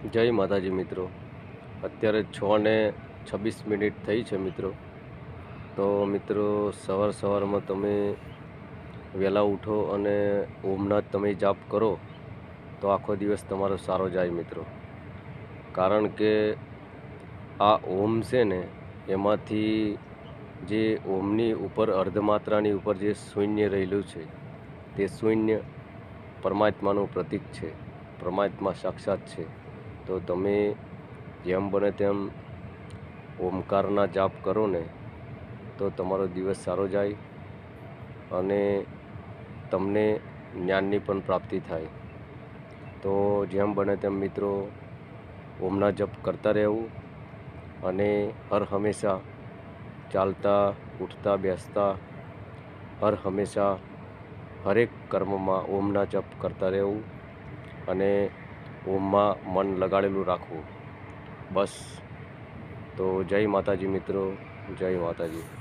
જય માતાજી મિત્રો. અત્યારે 6:26 થઈ છે મિત્રો. તો મિત્રો સવારમાં તમે વહેલા ઉઠો અને ઓમના તમે જાપ કરો તો આખો દિવસ તમારો સારો જાય મિત્રો. કારણ કે આ ઓમ છે ને એમાંથી જે ઓમની ઉપર અર્ધમાત્રાની ઉપર જે શૂન્ય રહેલું છે તે શૂન્ય પરમાત્માનું પ્રતીક છે, પરમાત્મા સાક્ષાત છે. તો તમે જેમ બને તેમ ઓમકારના જાપ કરો ને તો તમારો દિવસ સારો જાય અને તમને જ્ઞાનની પણ પ્રાપ્તિ થાય. તો જેમ બને તેમ મિત્રો ઓમના જપ કરતા રહેવું અને હર હંમેશા ચાલતા ઉઠતા બેસતા હર હંમેશા હરેક કર્મમાં ઓમના જપ કરતા રહેવું અને ઓમમાં મન લગાડેલું રાખવું. બસ. તો જય માતાજી મિત્રો, જય માતાજી.